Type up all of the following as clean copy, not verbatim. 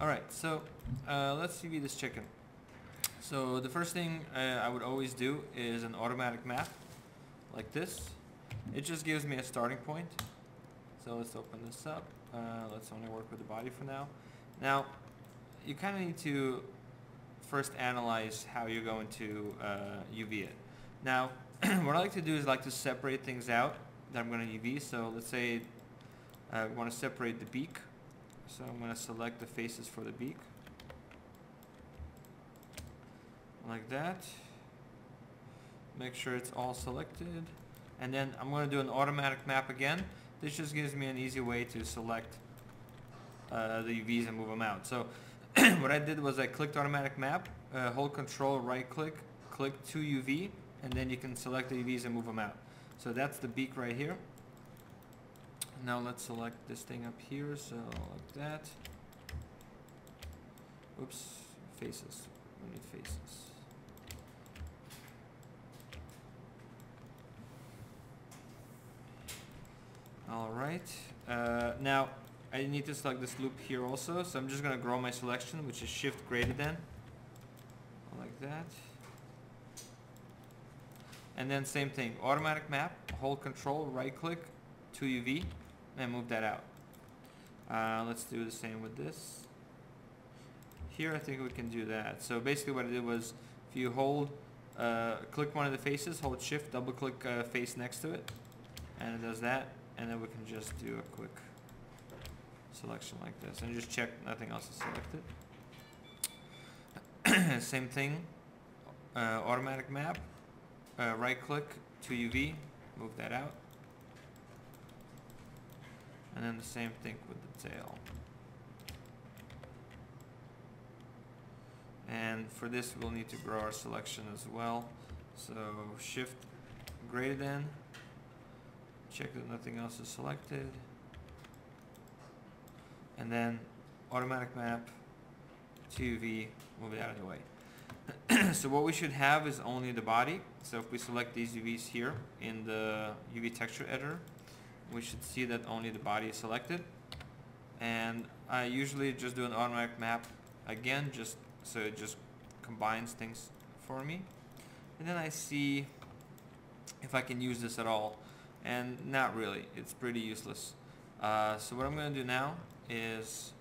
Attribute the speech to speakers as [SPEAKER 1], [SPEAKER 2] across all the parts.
[SPEAKER 1] Alright, so let's UV this chicken. So the first thing I would always do is an automatic map, like this. It just gives me a starting point. So let's open this up. Let's only work with the body for now. Now, you kind of need to first analyze how you're going to UV it. Now, what I like to do is like to separate things out that I'm going to UV. So let's say I want to separate the beak. So I'm going to select the faces for the beak. Like that. Make sure it's all selected. And then I'm going to do an automatic map again. This just gives me an easy way to select the UVs and move them out. So what I did was I clicked automatic map, hold control, right click, click to UV, and then you can select the UVs and move them out. So that's the beak right here. Now let's select this thing up here, so like that. Oops, faces. We need faces. Alright, now I need to select this loop here also, so I'm just going to grow my selection, which is shift greater than, like that. And then same thing, automatic map, hold control, right click to UV, and move that out. Let's do the same with this. Here I think we can do that. So basically what I did was, if you hold, click one of the faces, hold shift, double click face next to it, and it does that. And then we can just do a quick selection like this and just check nothing else is selected. Same thing, automatic map, right click to UV, move that out. And then the same thing with the tail. And for this we'll need to grow our selection as well. So shift greater than, check that nothing else is selected, and then automatic map to UV, move it out of the way. So what we should have is only the body. So if we select these UVs here in the UV texture editor, we should see that only the body is selected. And I usually just do an automatic map again, just so it just combines things for me. And then I see if I can use this at all. And not really, it's pretty useless. So what I'm going to do now is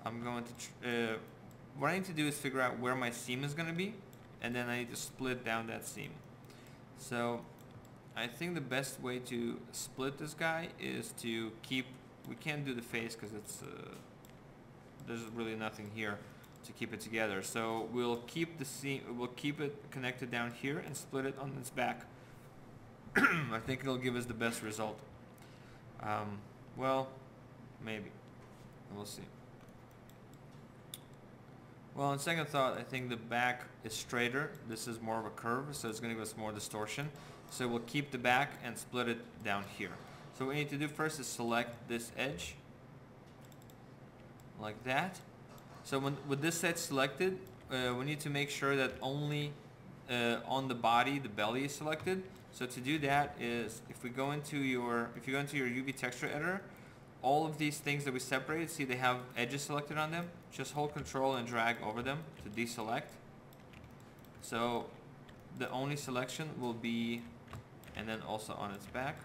[SPEAKER 1] I'm going to what I need to do is figure out where my seam is going to be, and then I need to split down that seam. So I think the best way to split this guy is to keep, we can't do the face because it's there's really nothing here to keep it together. So we'll keep the seam, we'll keep it connected down here and split it on its back. I think it'll give us the best result. Well, maybe. We'll see. Well, on second thought, I think the back is straighter. This is more of a curve, so it's going to give us more distortion. So we'll keep the back and split it down here. So what we need to do first is select this edge, like that. So with this edge selected, we need to make sure that only on the body, the belly is selected. So to do that is, if you go into your UV texture editor, all of these things that we separated, see they have edges selected on them. Just hold control and drag over them to deselect. So the only selection will be, and then also on its back,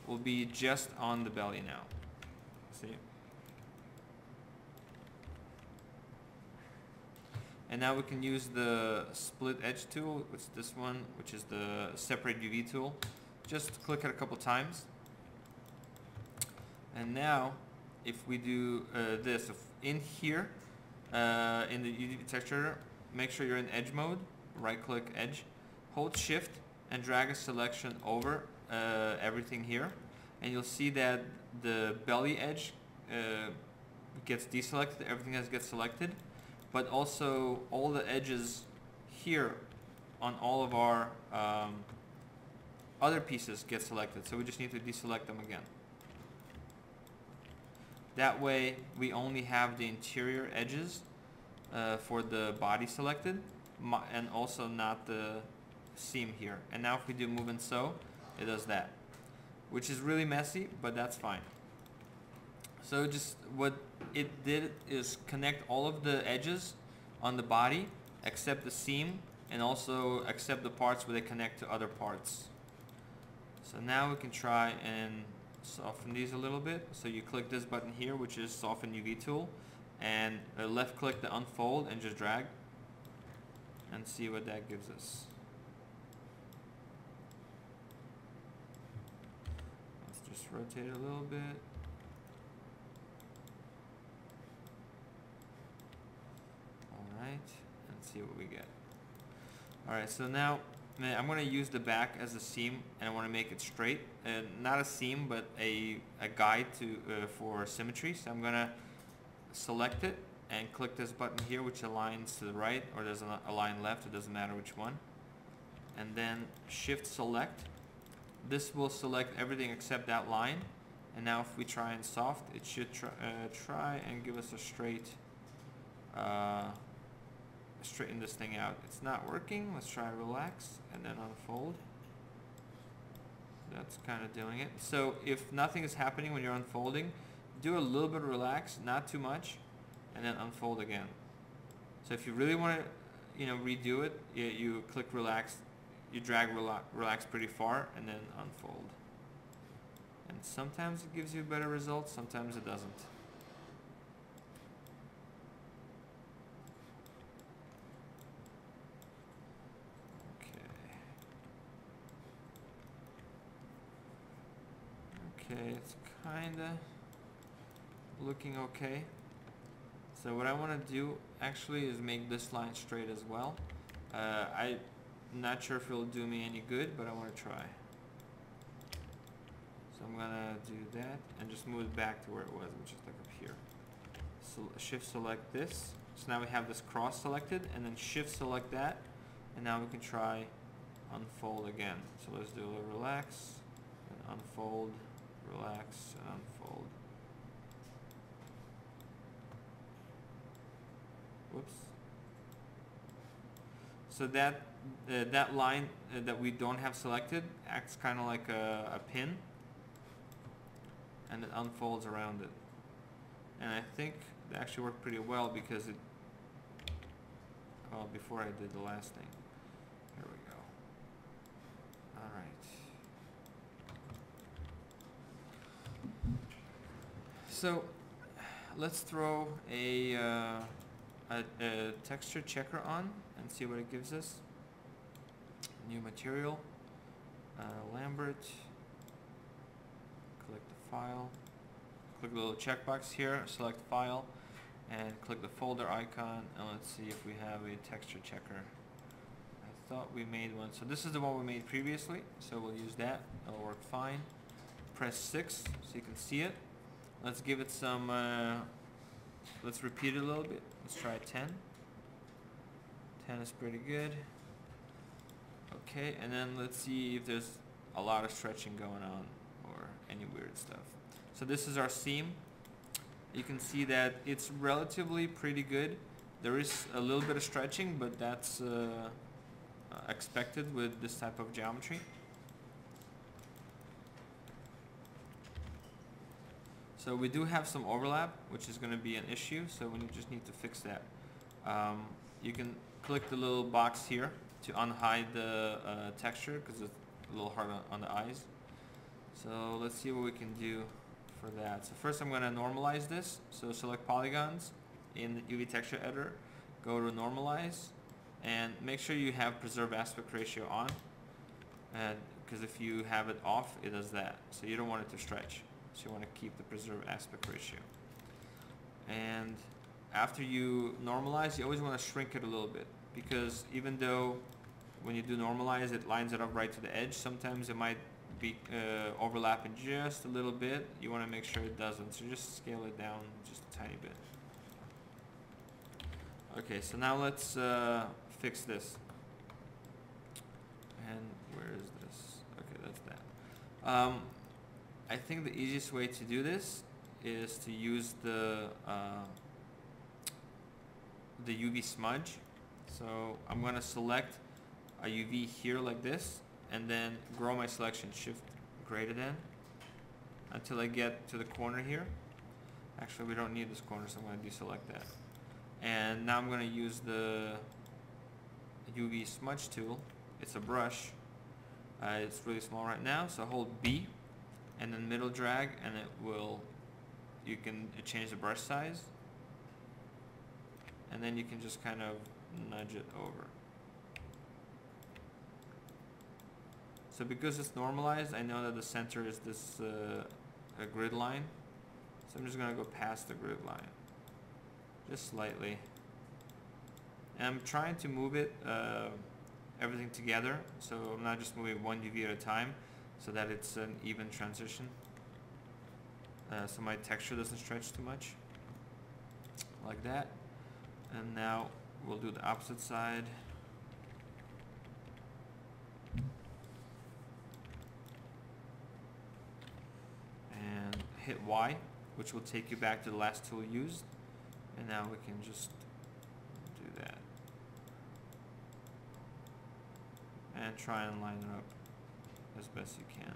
[SPEAKER 1] will be just on the belly now. See? And now we can use the split edge tool, which is this one, which is the separate UV tool. Just click it a couple times. And now, if we do this, if in here, in the UV texture, make sure you're in edge mode, right click edge, hold shift and drag a selection over everything here. And you'll see that the belly edge gets deselected, everything else gets selected. But also all the edges here on all of our other pieces get selected. So we just need to deselect them again. That way we only have the interior edges for the body selected, and also not the seam here. And now if we do move and sew, it does that, which is really messy, but that's fine. So just what it did is connect all of the edges on the body except the seam, and also except the parts where they connect to other parts. So now we can try and soften these a little bit. So you click this button here, which is Soften UV Tool, and left click the unfold and just drag and see what that gives us. Let's just rotate it a little bit. Alright, and see what we get. Alright, so now I'm going to use the back as a seam, and I want to make it straight. Not a seam, but a guide to for symmetry. So I'm going to select it and click this button here, which aligns to the right, or does align left, it doesn't matter which one. And then Shift Select. This will select everything except that line. And now if we try and soft, it should try and give us a straighten this thing out. It's not working. Let's try relax and then unfold. That's kind of doing it. So if nothing is happening when you're unfolding, do a little bit of relax, not too much, and then unfold again. So if you really want to, redo it, you click relax, you drag relax pretty far, and then unfold. And sometimes it gives you better results, sometimes it doesn't. Okay, it's kinda looking okay. So what I want to do actually is make this line straight as well. I'm not sure if it'll do me any good, but I want to try. So I'm gonna do that and just move it back to where it was, which is like up here. So Shift Select this. So now we have this cross selected, and then Shift Select that, and now we can try unfold again. So let's do a little relax and unfold. Relax and unfold. Whoops. So that that line that we don't have selected acts kind of like a pin, and it unfolds around it. And I think that actually worked pretty well because it. Oh, before I did the last thing. Here we go. All right. So let's throw a texture checker on and see what it gives us. New material, Lambert, click the file, click the little checkbox here, select file, and click the folder icon, and let's see if we have a texture checker. I thought we made one, so this is the one we made previously, so we'll use that, it'll work fine. Press 6 so you can see it. Let's give it some, let's repeat it a little bit. Let's try 10. 10 is pretty good. Okay, and then let's see if there's a lot of stretching going on or any weird stuff. So this is our seam. You can see that it's relatively pretty good. There is a little bit of stretching, but that's expected with this type of geometry. So we do have some overlap, which is going to be an issue, so we just need to fix that. You can click the little box here to unhide the texture, because it's a little hard on the eyes. So let's see what we can do for that. So first I'm going to normalize this. So select polygons in the UV texture editor, go to normalize, and make sure you have preserve aspect ratio on, because if you have it off, it does that. So you don't want it to stretch. So you want to keep the preserve aspect ratio. And after you normalize, you always want to shrink it a little bit, because even though when you do normalize, it lines it up right to the edge, sometimes it might be overlapping just a little bit. You want to make sure it doesn't, so just scale it down just a tiny bit. Okay, so now let's fix this. And where is this? Okay, that's that. I think the easiest way to do this is to use the UV smudge. So I'm going to select a UV here like this, and then grow my selection, Shift greater than, until I get to the corner here. Actually, we don't need this corner, so I'm going to deselect that. And now I'm going to use the UV smudge tool. It's a brush. It's really small right now, so hold B and then middle drag, and it will, you can change the brush size, and then you can just kind of nudge it over. So because it's normalized, I know that the center is this a grid line, so I'm just going to go past the grid line just slightly, and I'm trying to move it everything together, so I'm not just moving one UV at a time, so that it's an even transition, so my texture doesn't stretch too much, like that. And now we'll do the opposite side. And hit Y, which will take you back to the last tool used, and now we can just do that. And try and line it up as best you can.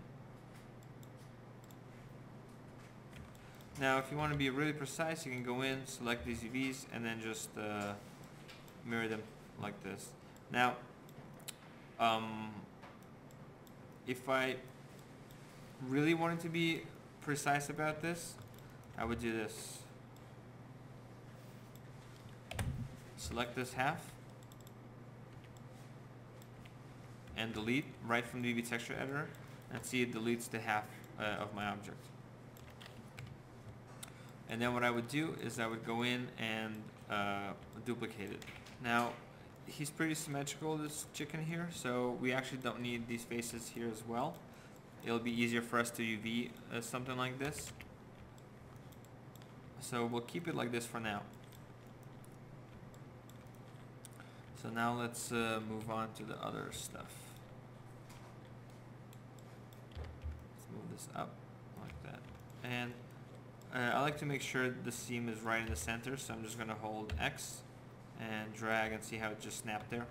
[SPEAKER 1] Now if you want to be really precise, you can go in, select these UVs, and then just mirror them like this. Now if I really wanted to be precise about this, I would do this. Select this half and delete right from the UV texture editor, and see it deletes the half of my object. And then what I would do is I would go in and duplicate it. Now he's pretty symmetrical, this chicken here, so we actually don't need these faces here as well. It'll be easier for us to UV something like this, so we'll keep it like this for now. So now let's move on to the other stuff. Let's move this up like that. And I like to make sure the seam is right in the center, so I'm just going to hold X and drag and see how it just snapped there.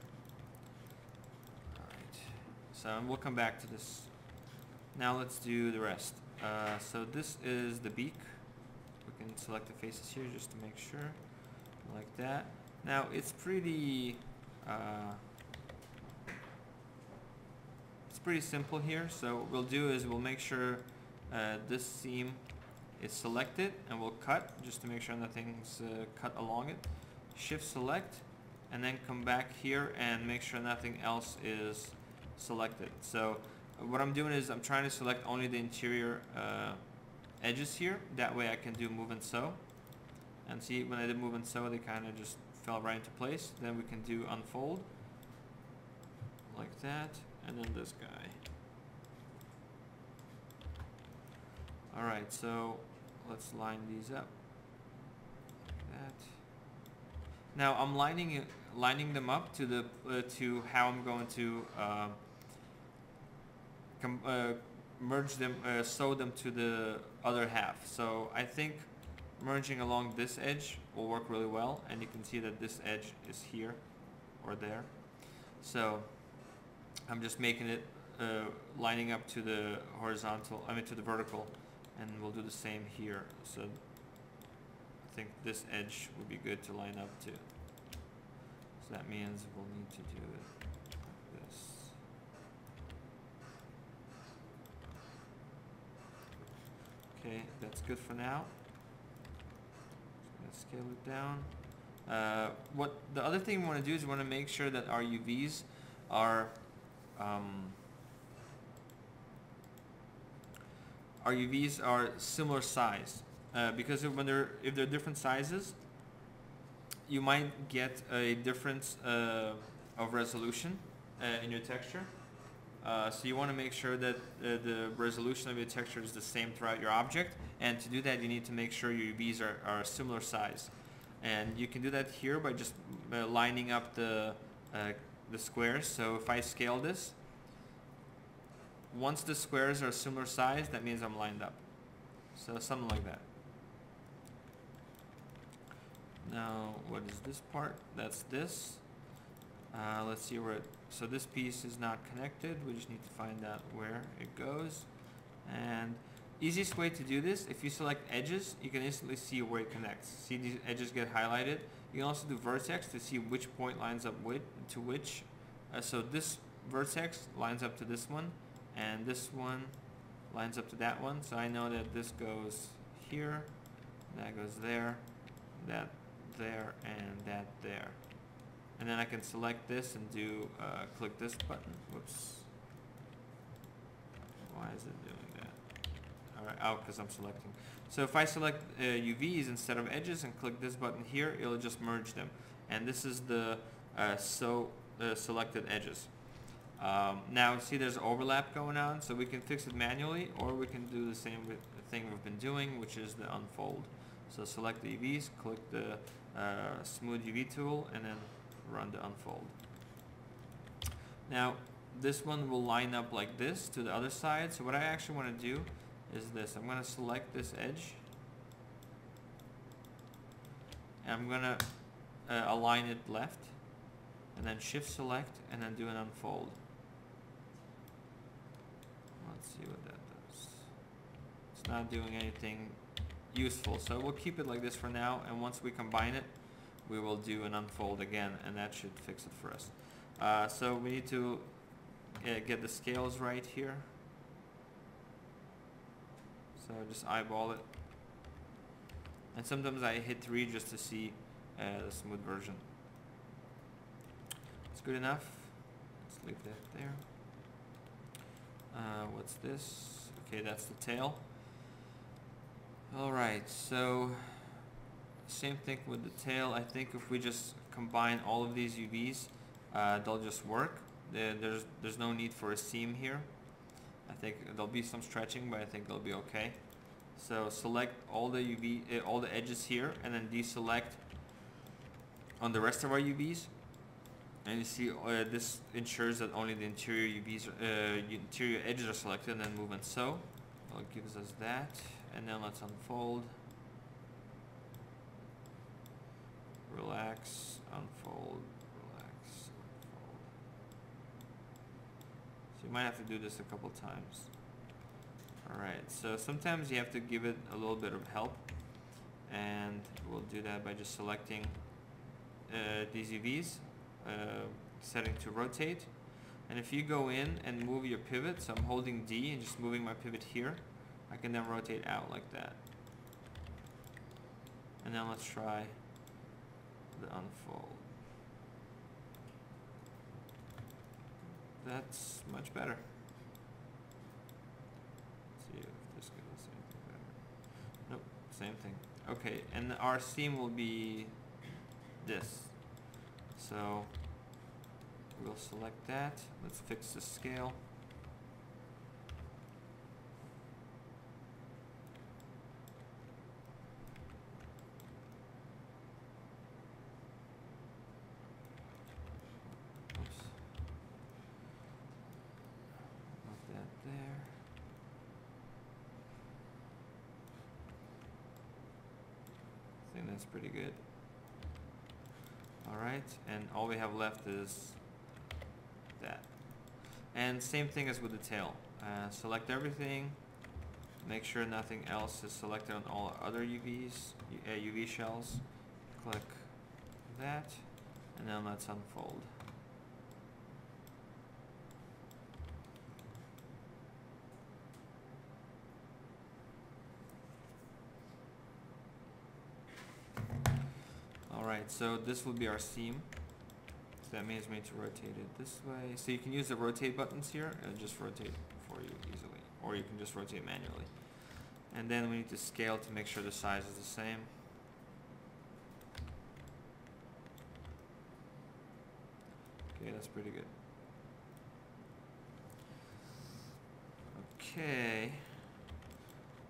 [SPEAKER 1] Alright, so we'll come back to this. Now let's do the rest. So this is the beak. We can select the faces here just to make sure, like that. Now it's pretty simple here, so what we'll do is we'll make sure this seam is selected, and we'll cut just to make sure nothing's cut along it. Shift select, and then come back here and make sure nothing else is selected. So what I'm doing is I'm trying to select only the interior edges here, that way I can do move and sew, and see when I did move and sew they kind of just fell right into place. Then we can do unfold like that, and then this guy. Alright, so let's line these up like that. Now I'm lining them up to the to how I'm going to merge them, sew them to the other half. So I think merging along this edge will work really well, and you can see that this edge is here or there. So I'm just making it lining up to the horizontal, to the vertical, and we'll do the same here. So I think this edge would be good to line up to. So that means we'll need to do it like this. Okay, that's good for now. Just gonna scale it down. What the other thing we want to do is we want to make sure that our UVs are similar size, because if they're different sizes, you might get a difference of resolution in your texture. So you want to make sure that the resolution of your texture is the same throughout your object, and to do that you need to make sure your UVs are a similar size. And you can do that here by just lining up the squares. So if I scale this, once the squares are a similar size, that means I'm lined up. So something like that. Now what is this part? That's this. Let's see where it, so this piece is not connected. We just need to find out where it goes. And Easiest way to do this, if you select edges, you can instantly see where it connects. See these edges get highlighted. You can also do vertex to see which point lines up to which. So this vertex lines up to this one, and this one lines up to that one. So I know that this goes here, that goes there, that there, and that there. And then I can select this and do click this button. Whoops. Why is it doing that? Alright, oh, because I'm selecting. So if I select UVs instead of edges and click this button here, it'll just merge them. And this is the selected edges. Now see there's overlap going on, so we can fix it manually, or we can do the same thing we've been doing, which is the unfold. So select the UVs, click the smooth UV tool, and then run the unfold. Now this one will line up like this to the other side. So what I actually want to do is this. I'm going to select this edge, and I'm going to align it left, and then shift select, and then do an unfold. Let's see what that does. It's not doing anything useful, so we'll keep it like this for now, and once we combine it, we will do an unfold again, and that should fix it for us. So we need to get the scales right here. So just eyeball it, and sometimes I hit 3 just to see the smooth version. It's good enough. Let's leave that there. What's this? Okay, that's the tail. Alright, so same thing with the tail. I think if we just combine all of these UVs, they'll just work. There's no need for a seam here. I think there'll be some stretching, but I think they'll be okay. So select all the all the edges here, and then deselect on the rest of our UVs. And you see this ensures that only the interior UVs, interior edges are selected, and then move and so. Well, it gives us that, and then let's unfold. Relax, unfold, relax, unfold. So you might have to do this a couple times. Alright, so sometimes you have to give it a little bit of help, and we'll do that by just selecting these UVs, setting to rotate, and if you go in and move your pivot, so I'm holding D and just moving my pivot here, I can then rotate out like that. And then let's try the unfold. That's much better. Let's see if this goes anything better. Nope, same thing. Okay, and our seam will be this. So we'll select that. Let's fix the scale. That's pretty good. Alright, and all we have left is that. And same thing as with the tail. Select everything, make sure nothing else is selected on all other UVs, UV shells. Click that, and then let's unfold. Alright, so this will be our seam. So that means we need to rotate it this way. So you can use the rotate buttons here and just rotate for you easily. Or you can just rotate manually. And then we need to scale to make sure the size is the same. Okay, that's pretty good. Okay.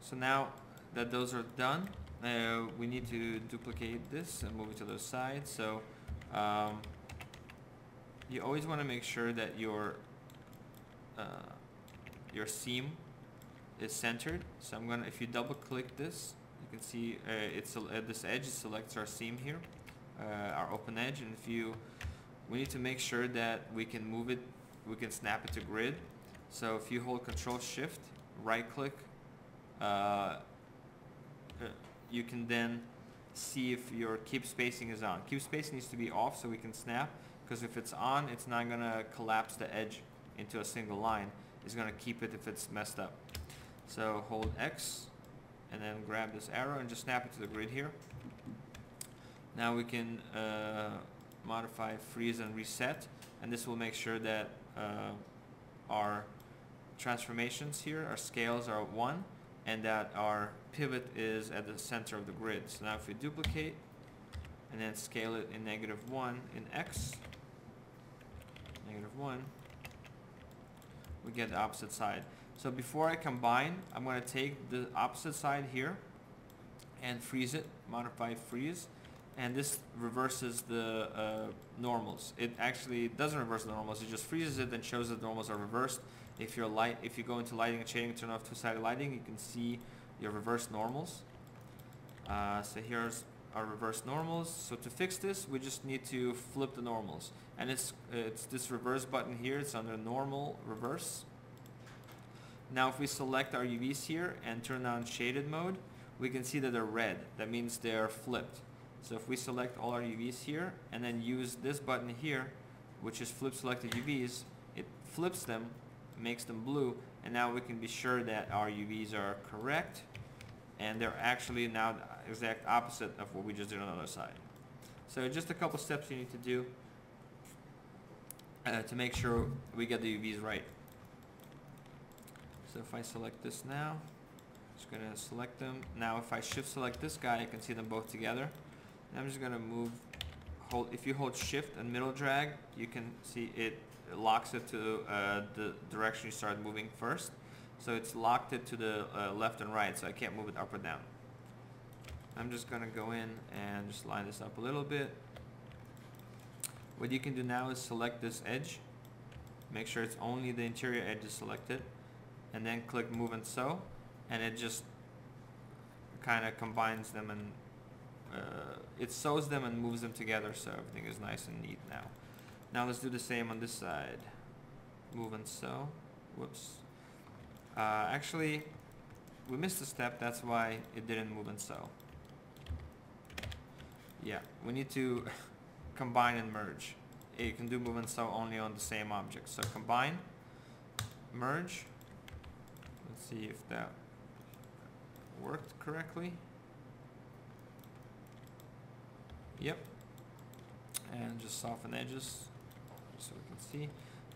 [SPEAKER 1] So now that those are done, we need to duplicate this and move it to the side. So you always want to make sure that your seam is centered. So I'm gonna, if you double click this, you can see it's this edge selects our seam here, our open edge. And we need to make sure that we can move it, we can snap it to grid. So if you hold Control Shift, right click uh, you can then see if your keep spacing is on. Keep spacing needs to be off so we can snap, because if it's on, it's not going to collapse the edge into a single line. It's going to keep it if it's messed up. So hold X and then grab this arrow and just snap it to the grid here. Now we can modify freeze and reset, and this will make sure that our transformations here, our scales are 1, and that our pivot is at the center of the grid. So now if we duplicate and then scale it in -1 in X, -1, we get the opposite side. So before I combine, I'm going to take the opposite side here and freeze it, modify freeze, and this reverses the normals. It actually doesn't reverse the normals, it just freezes it and shows that the normals are reversed. If you go into lighting and shading, turn off two-sided lighting, you can see your reverse normals. So here's our reverse normals. So to fix this, we just need to flip the normals, and it's this reverse button here. It's under normal reverse. Now if we select our UVs here and turn on shaded mode, we can see that they're red. That means they're flipped. So if we select all our UVs here and then use this button here, which is flip selected UVs, it flips them, makes them blue, and now we can be sure that our UVs are correct, and they're actually now the exact opposite of what we just did on the other side. So just a couple steps you need to do to make sure we get the UVs right. So if I select this now, just going to select them. Now if I shift select this guy, I can see them both together. And I'm just going to move, if you hold shift and middle drag, you can see it locks it to the direction you started moving first. So it's locked it to the left and right, so I can't move it up or down. I'm just going to go in and just line this up a little bit. What you can do now is select this edge. Make sure it's only the interior edge is selected. And then click move and sew. And it just kind of combines them and it sews them and moves them together, so everything is nice and neat now. Now let's do the same on this side. Move and sew. Whoops. Actually, we missed a step. That's why it didn't move and sew. Yeah, we need to combine and merge. You can do move and sew only on the same object. So combine, merge. Let's see if that worked correctly. Yep. And just soften edges so we can see.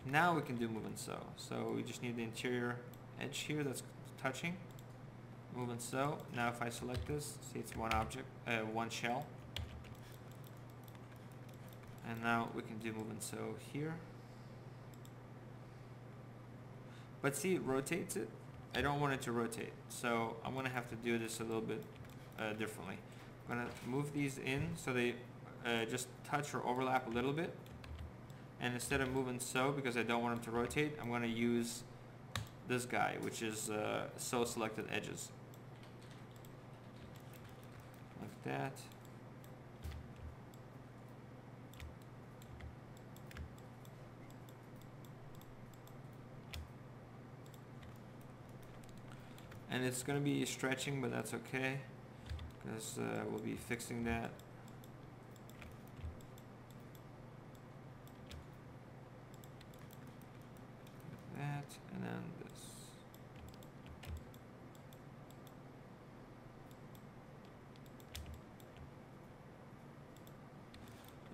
[SPEAKER 1] Now we can do move and sew. So we just need the interior edge here that's touching. Move and sew. Now if I select this, see it's one object, one shell. And now we can do move and sew here. But see, it rotates it. I don't want it to rotate, so I'm going to have to do this a little bit differently. I'm going to move these in so they just touch or overlap a little bit. And instead of move and sew, because I don't want them to rotate, I'm going to use this guy, which is sew selected edges. Like that. And it's going to be stretching, but that's okay, because we'll be fixing that. Like that, and then this.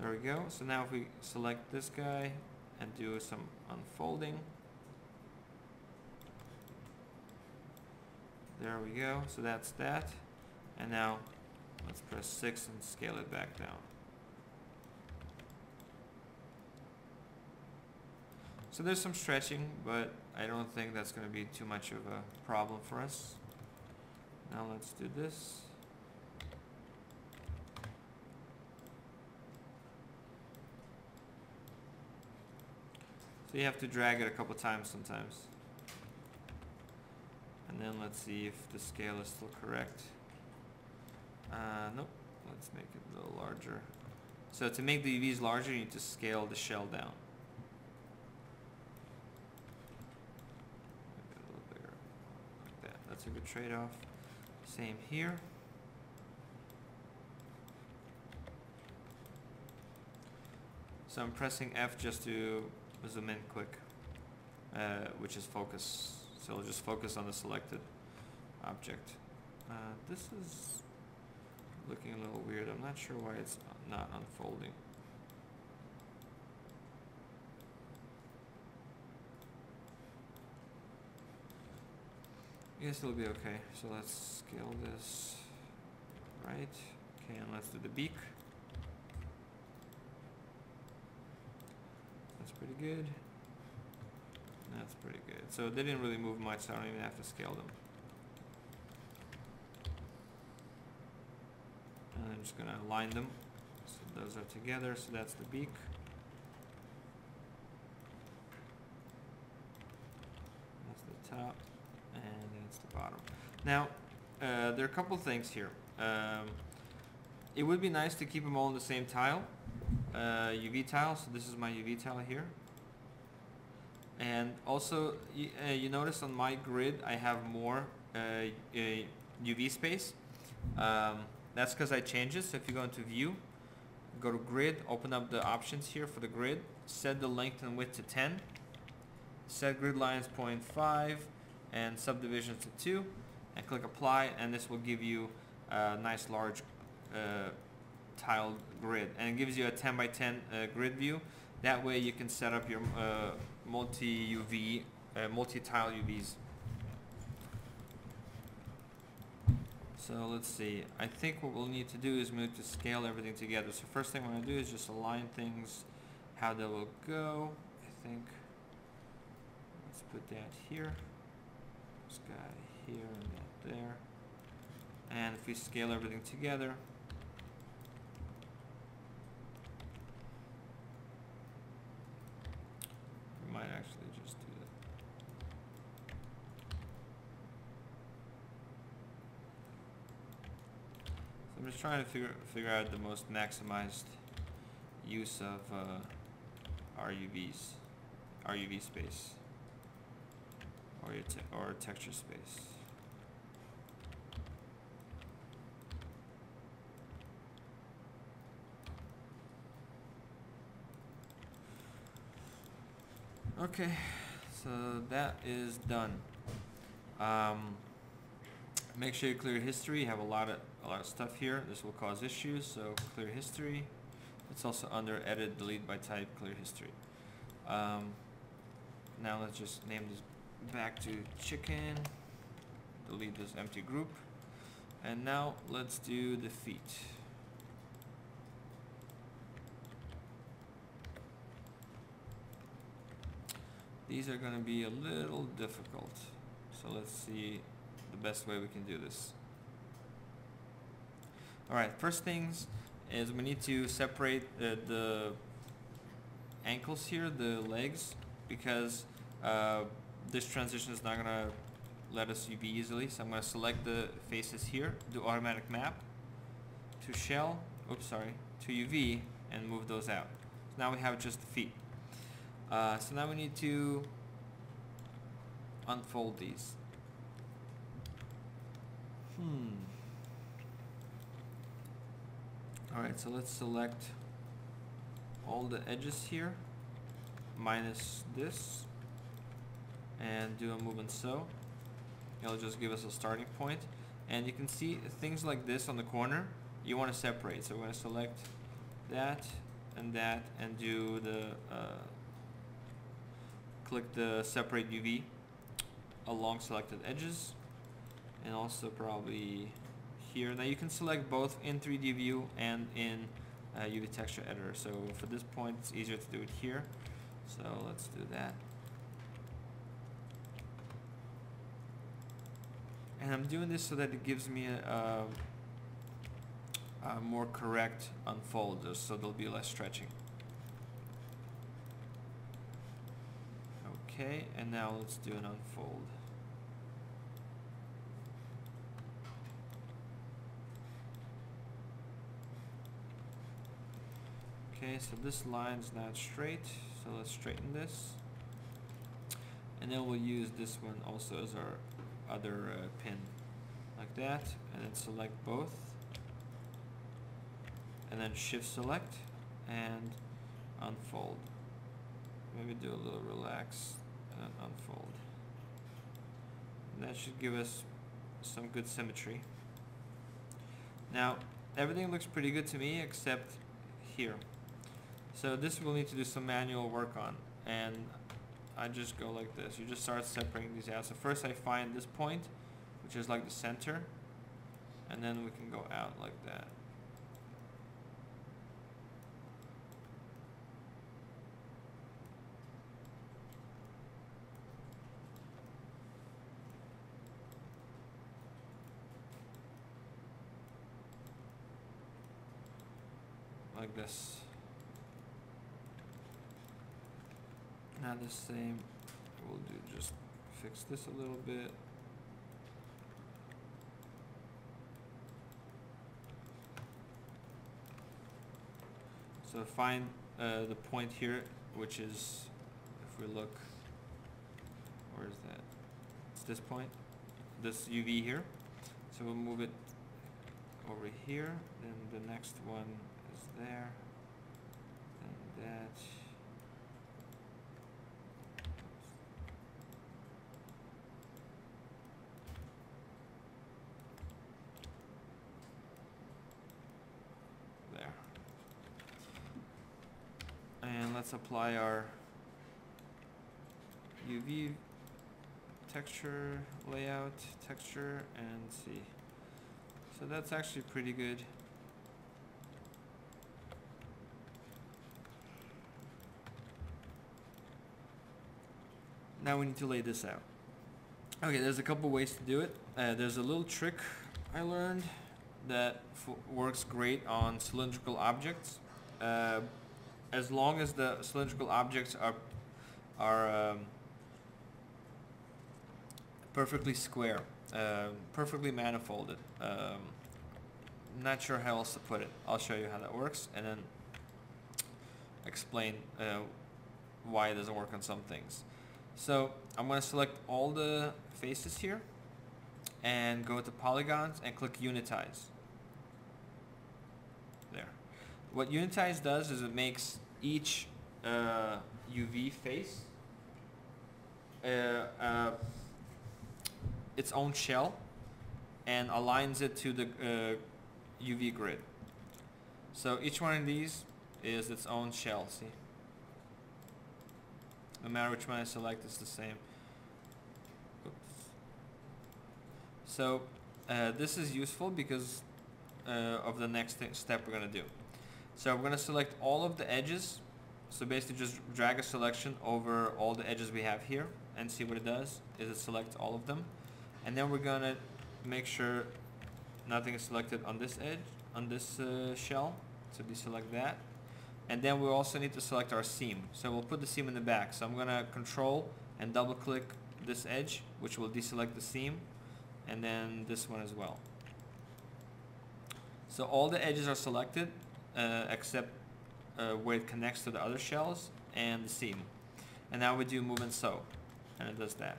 [SPEAKER 1] There we go. So now if we select this guy and do some unfolding. There we go, so that's that. And now let's press 6 and scale it back down. So there's some stretching, but I don't think that's going to be too much of a problem for us. Now let's do this. So you have to drag it a couple times sometimes. And then let's see if the scale is still correct. Nope, let's make it a little larger. So to make the UVs larger, you need to scale the shell down. Make it a little bigger, like that. that's a good trade-off. Same here. So I'm pressing F just to zoom in quick, which is focus. So I'll just focus on the selected object. This is looking a little weird. I'm not sure why it's not unfolding. I guess it'll be okay. So let's scale this right. Okay, and let's do the beak. That's pretty good. That's pretty good. So they didn't really move much, so I don't even have to scale them. And I'm just gonna align them. So those are together, so that's the beak. That's the top, and that's the bottom. Now, there are a couple things here. It would be nice to keep them all in the same tile, UV tile. So this is my UV tile here. And also, you notice on my grid I have more UV space. That's because I changed it. So if you go into View, go to Grid, open up the options here for the grid, set the length and width to 10, set grid lines 0.5 and subdivisions to 2, and click Apply, and this will give you a nice large tiled grid, and it gives you a 10 by 10 grid view. That way you can set up your multi-UV, multi-tile UVs. So let's see, I think what we'll need to do is move to scale everything together. So first thing I'm going to do is just align things how they will go. I think, let's put that here, this guy here and that there. And if we scale everything together, we might actually just do that. So I'm just trying to figure out the most maximized use of RUV space, or texture space. Okay, so that is done. Make sure you clear history. You have a lot of stuff here. This will cause issues, so clear history. It's also under Edit, Delete by Type, Clear History. Now let's just name this back to chicken. Delete this empty group. And now let's do the feet. These are going to be a little difficult. So let's see the best way we can do this. Alright, first things is we need to separate the ankles here, the legs, because this transition is not going to let us UV easily. So I'm going to select the faces here, do automatic map to shell, to UV, and move those out. So now we have just the feet. So now we need to unfold these. Alright, so let's select all the edges here, minus this, and do a move and sew. It'll just give us a starting point. And you can see things like this on the corner, you want to separate. So we're going to select that, and do the click the separate UV along selected edges, and also probably here. Now you can select both in 3D view and in UV texture editor. So for this point it's easier to do it here. So let's do that. And I'm doing this so that it gives me a more correct unfold, so there'll be less stretching. Okay, and now let's do an unfold. Okay, so this line's not straight, so let's straighten this. And then we'll use this one also as our other pin, like that, and then select both, and then shift select and unfold. Maybe do a little relax and then unfold. And that should give us some good symmetry. Now everything looks pretty good to me except here. So this we'll need to do some manual work on, and I just go like this. You just start separating these out. So first I find this point, which is like the center, and then we can go out like that. Like this. Now the same we'll do, just fix this a little bit. So find the point here, which is, if we look, where is that? It's this point, this UV here. So we'll move it over here, then the next one is there, and that. There. And let's apply our UV texture, layout, texture, and see. So that's actually pretty good. Now we need to lay this out. Okay, there's a couple ways to do it. There's a little trick I learned that works great on cylindrical objects. As long as the cylindrical objects are perfectly square, perfectly manifolded. Not sure how else to put it. I'll show you how that works and then explain why it doesn't work on some things. So I'm going to select all the faces here and go to polygons and click unitize. There. What unitize does is it makes each UV face its own shell and aligns it to the UV grid. So each one of these is its own shell, see? No matter which one I select, it's the same. Oops. So this is useful because of the next step we're going to do. So we're going to select all of the edges. So basically just drag a selection over all the edges we have here and see what it does. Is it selects all of them. And then we're going to make sure nothing is selected on this edge, on this shell. So deselect that. And then we also need to select our seam. So we'll put the seam in the back. So I'm going to control and double click this edge, which will deselect the seam, and then this one as well. So all the edges are selected except where it connects to the other shells and the seam. And now we do move and sew, and it does that.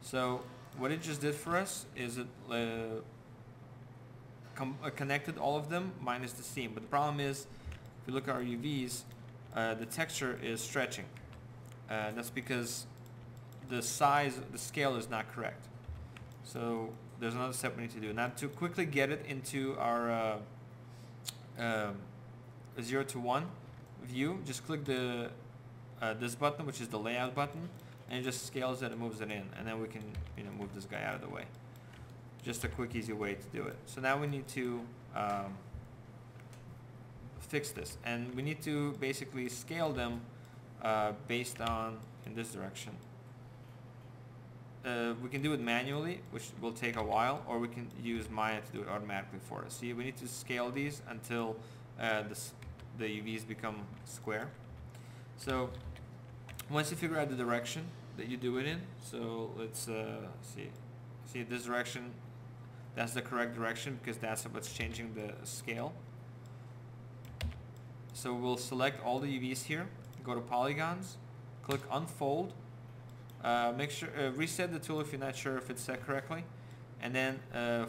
[SPEAKER 1] So what it just did for us is it connected all of them minus the seam. But the problem is, if you look at our UVs, the texture is stretching. That's because the size, the scale is not correct. So there's another step we need to do. Now to quickly get it into our 0 to 1 view, just click the this button, which is the layout button, and it just scales it and moves it in, and then we can move this guy out of the way. Just a quick, easy way to do it. So now we need to fix this, and we need to basically scale them based on in this direction. We can do it manually, which will take a while, or we can use Maya to do it automatically for us. See, we need to scale these until the UVs become square. So once you figure out the direction that you do it in, so let's see this direction, that's the correct direction because that's what's changing the scale. So we'll select all the UVs here, go to polygons, click unfold, Make sure reset the tool if you're not sure if it's set correctly, and then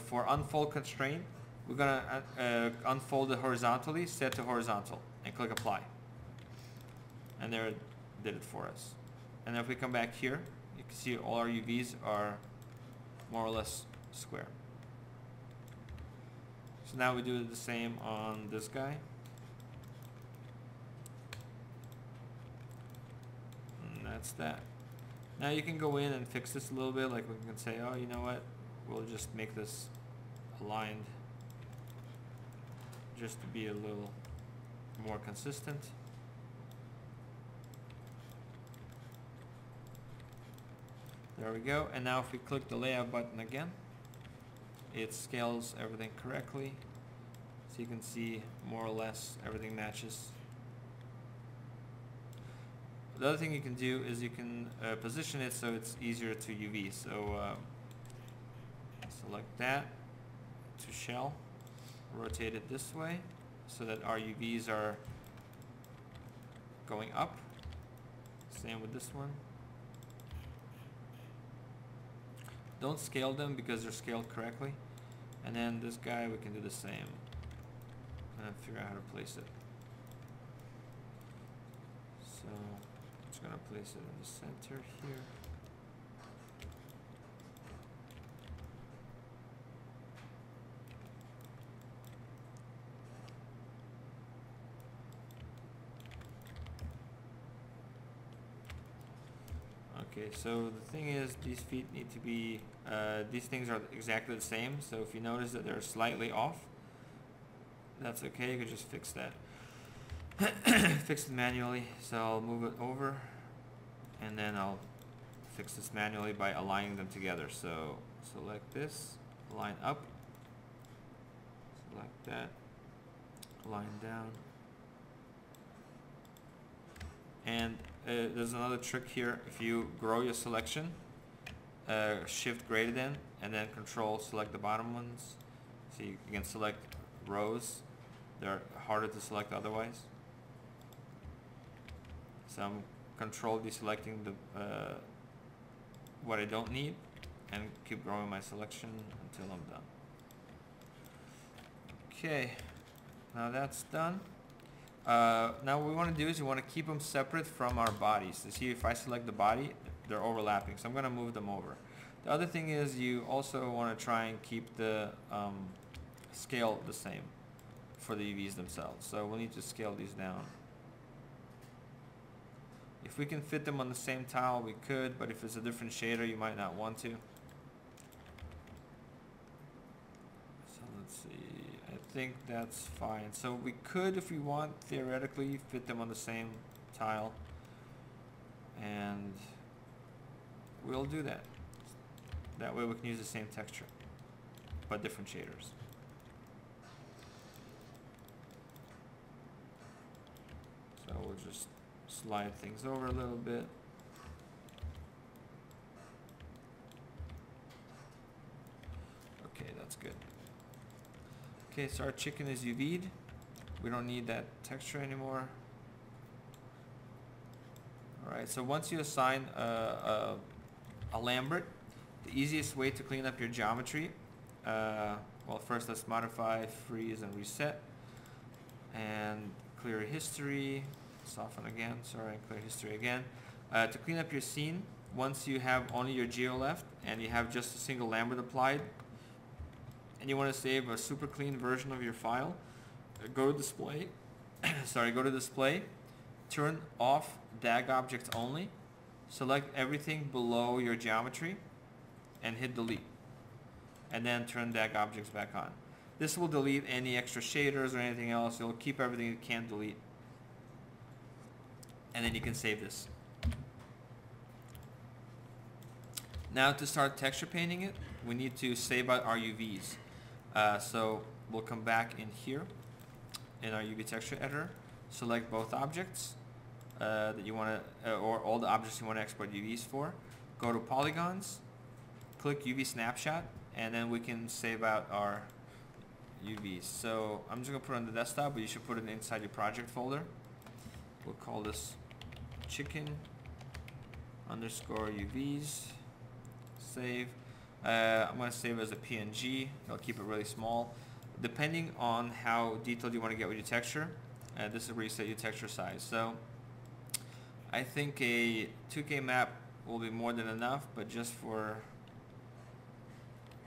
[SPEAKER 1] for unfold constraint, we're gonna unfold it horizontally, set to horizontal, and click apply. And there it did it for us. And if we come back here, you can see all our UVs are more or less square. So now we do the same on this guy. And that's that. Now you can go in and fix this a little bit, like we can say, oh, you know what, we'll just make this aligned just to be a little more consistent. There we go. And now if we click the layout button again, it scales everything correctly. So you can see more or less everything matches. The other thing you can do is you can position it so it's easier to UV. So select that to shell, rotate it this way so that our UVs are going up. Same with this one. Don't scale them because they're scaled correctly. And then this guy, we can do the same. And figure out how to place it. So just gonna place it in the center here. Okay, so the thing is, these feet need to be, these things are exactly the same. So if you notice that they're slightly off, that's okay, you can just fix that. Fix it manually. So I'll move it over, and then I'll fix this manually by aligning them together. So select this, align up, select that, align down. And there's another trick here. If you grow your selection, shift greater than, and then control select the bottom ones. So you can select rows. They're harder to select otherwise. So I'm control deselecting the what I don't need, and keep growing my selection until I'm done. Okay, now that's done. Now what we want to do is we want to keep them separate from our bodies. To see if I select the body, they're overlapping. So I'm going to move them over. The other thing is you also want to try and keep the scale the same for the UVs themselves. So we'll need to scale these down. If we can fit them on the same tile, we could, but if it's a different shader, you might not want to. So let's see, I think that's fine. So we could, if we want, theoretically fit them on the same tile, and we'll do that. That way we can use the same texture, but different shaders. So we'll just slide things over a little bit. Okay, that's good. Okay, so our chicken is UV'd. We don't need that texture anymore. Alright, so once you assign a Lambert, the easiest way to clean up your geometry, well, first let's modify, freeze, and reset. And clear history, soften again, sorry, clear history again. To clean up your scene, once you have only your geo left and you have just a single Lambert applied, and you want to save a super clean version of your file, go to display, go to display, turn off DAG objects only, select everything below your geometry, and hit delete. And then turn DAG objects back on. This will delete any extra shaders or anything else. It'll keep everything you can't delete. And then you can save this. Now to start texture painting it, we need to save out our UVs. So we'll come back in here in our UV texture editor, select both objects that you want to, or all the objects you want to export UVs for. Go to polygons, click UV snapshot, and then we can save out our UVs. So I'm just going to put it on the desktop, but you should put it inside your project folder. We'll call this chicken underscore UVs, save. I'm going to save as a PNG. I'll keep it really small. Depending on how detailed you want to get with your texture, this is where you set your texture size. So I think a 2K map will be more than enough, but just for,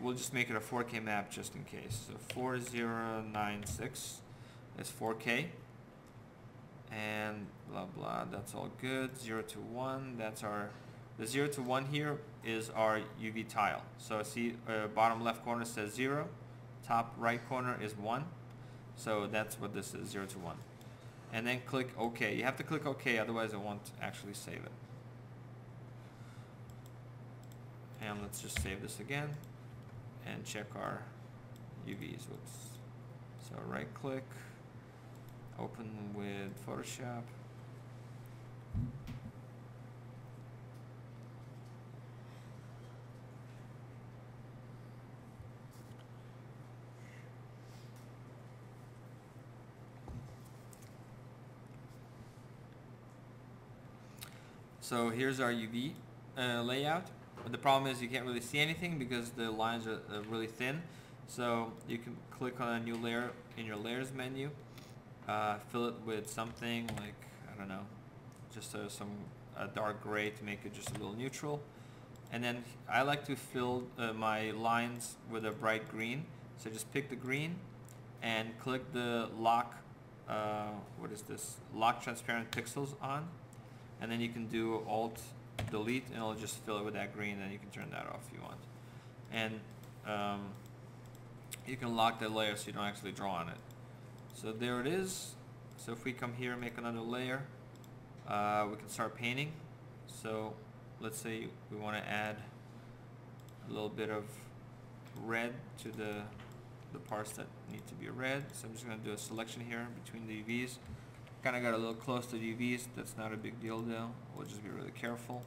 [SPEAKER 1] we'll just make it a 4K map just in case. So 4096 is 4K. And blah blah, that's all good. 0 to 1, that's our, the 0 to 1 here is our UV tile. So see, bottom left corner says 0, top right corner is 1. So that's what this is, 0 to 1. And then click OK. You have to click OK, otherwise it won't actually save it. And let's just save this again and check our UVs. Whoops. So right click, open with Photoshop. So here's our UV layout. But the problem is you can't really see anything because the lines are really thin. So you can click on a new layer in your layers menu, fill it with something like, I don't know, just some dark gray to make it just a little neutral. And then I like to fill my lines with a bright green. So just pick the green and click the lock, what is this? Lock transparent pixels on. And then you can do Alt Delete and it'll just fill it with that green, and you can turn that off if you want. And you can lock the layer so you don't actually draw on it. So there it is. So if we come here and make another layer, we can start painting. So let's say we want to add a little bit of red to the parts that need to be red. So I'm just going to do a selection here between the UVs. Kind of got a little close to the UVs. That's not a big deal though. We'll just be really careful.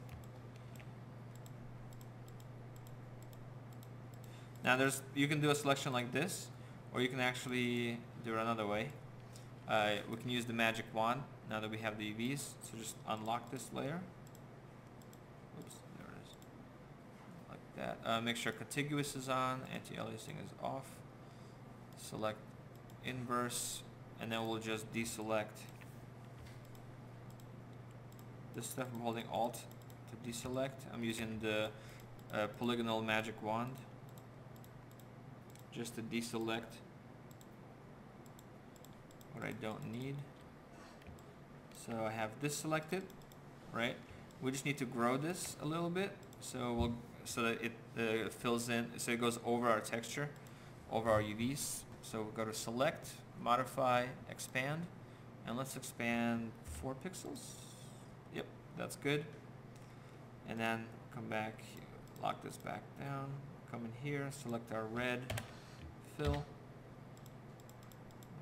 [SPEAKER 1] Now you can do a selection like this, or you can actually do it another way. We can use the magic wand now that we have the UVs. So just unlock this layer. Oops, there it is. Like that. Make sure contiguous is on, anti-aliasing is off. Select inverse, and then we'll just deselect this stuff. I'm holding Alt to deselect. I'm using the polygonal magic wand just to deselect what I don't need. So I have this selected, right? We just need to grow this a little bit, so that it fills in, so it goes over our texture, over our UVs. So we'll go to Select, Modify, Expand, and let's expand 4 pixels. Yep, that's good. And then come back, lock this back down, come in here, select our red, fill,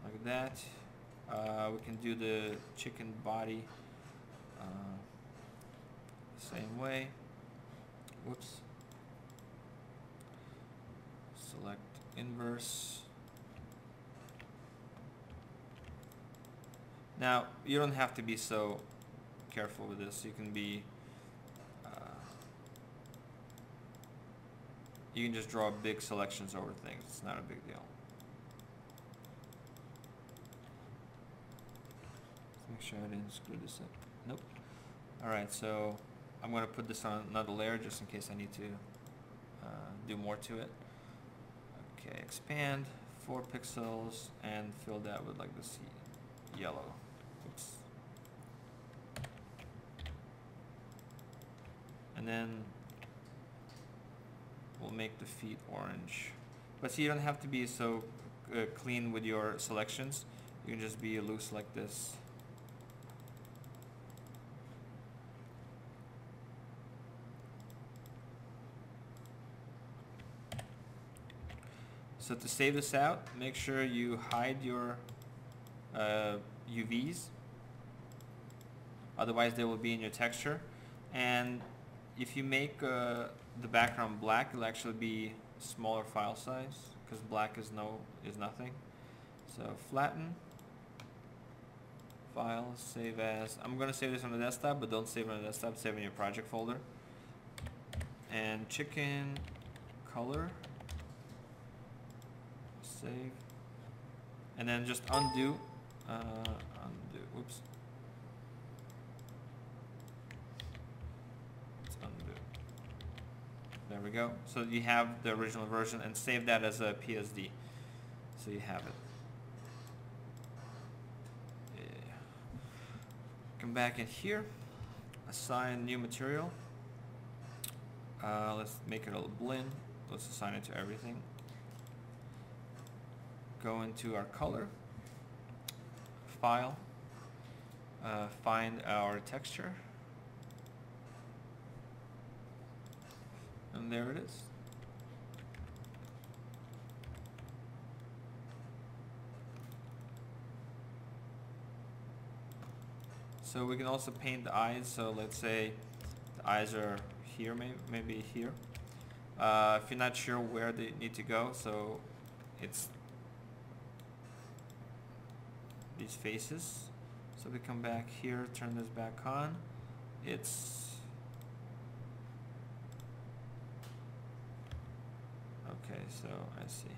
[SPEAKER 1] like that. We can do the chicken body same way. Whoops. Select inverse. Now, you don't have to be so careful with this. You can be, you can just draw big selections over things. It's not a big deal. Let's make sure I didn't screw this up. Nope. Alright, so I'm going to put this on another layer just in case I need to do more to it. Okay, expand 4 pixels and fill that with like this yellow. Oops. And then we'll make the feet orange. But see, you don't have to be so clean with your selections. You can just be loose like this. So to save this out, make sure you hide your UVs. Otherwise they will be in your texture. And if you make the background black, it'll actually be smaller file size because black is nothing. So flatten, File, save as. I'm gonna save this on the desktop, but don't save it on the desktop. Save it in your project folder. And chicken color. Save. And then just undo. Undo. Whoops. Let's undo. There we go. So you have the original version, and save that as a PSD. So you have it. Yeah. Come back in here. Assign new material. Let's make it a blend. Let's assign it to everything. Go into our color. File. Find our texture. And there it is. So we can also paint the eyes. So let's say the eyes are here, maybe here. If you're not sure where they need to go, so it's these faces. So we come back here, turn this back on. It's okay, so I see.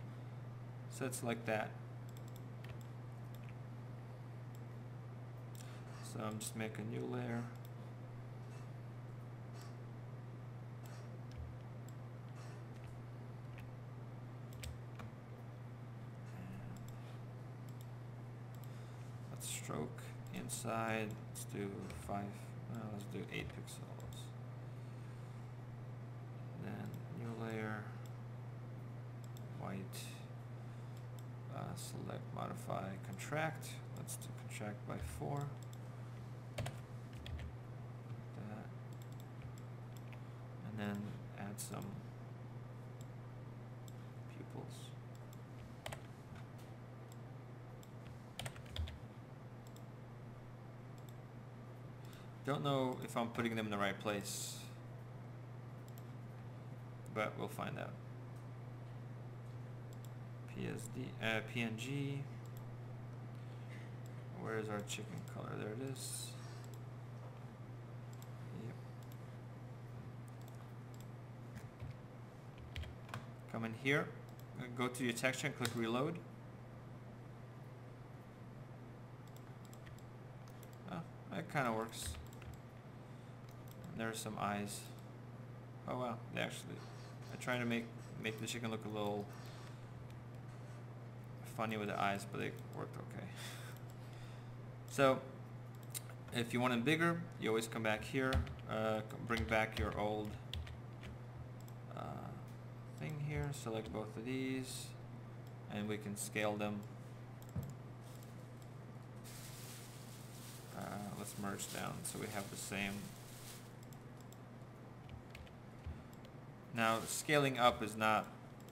[SPEAKER 1] So it's like that. So I'm just make a new layer. Let's stroke inside. Let's do 5. Let's do 8 pixels. Then new layer. White. Select, modify, contract. Let's do contract by 4. That. And then add some pupils. Don't know if I'm putting them in the right place, but we'll find out. PNG. Where is our chicken color? There it is. Yep. Come in here, go to your texture and click reload. Oh, that kind of works. And there's some eyes. Oh wow, they actually, I try to make the chicken look a little funny with the eyes, but they worked okay. So if you want it bigger, you always come back here, bring back your old thing here, select both of these, and we can scale them. Let's merge down so we have the same. Now scaling up is not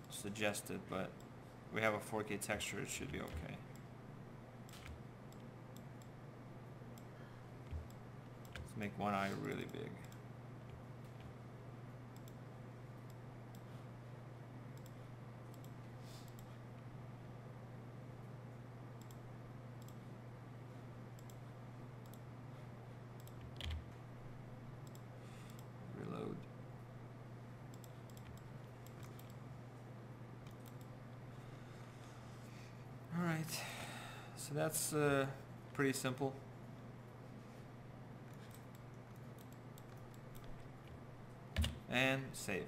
[SPEAKER 1] suggested, but we have a 4K texture, it should be okay. Let's make one eye really big. Reload. Alright, so that's pretty simple. And save.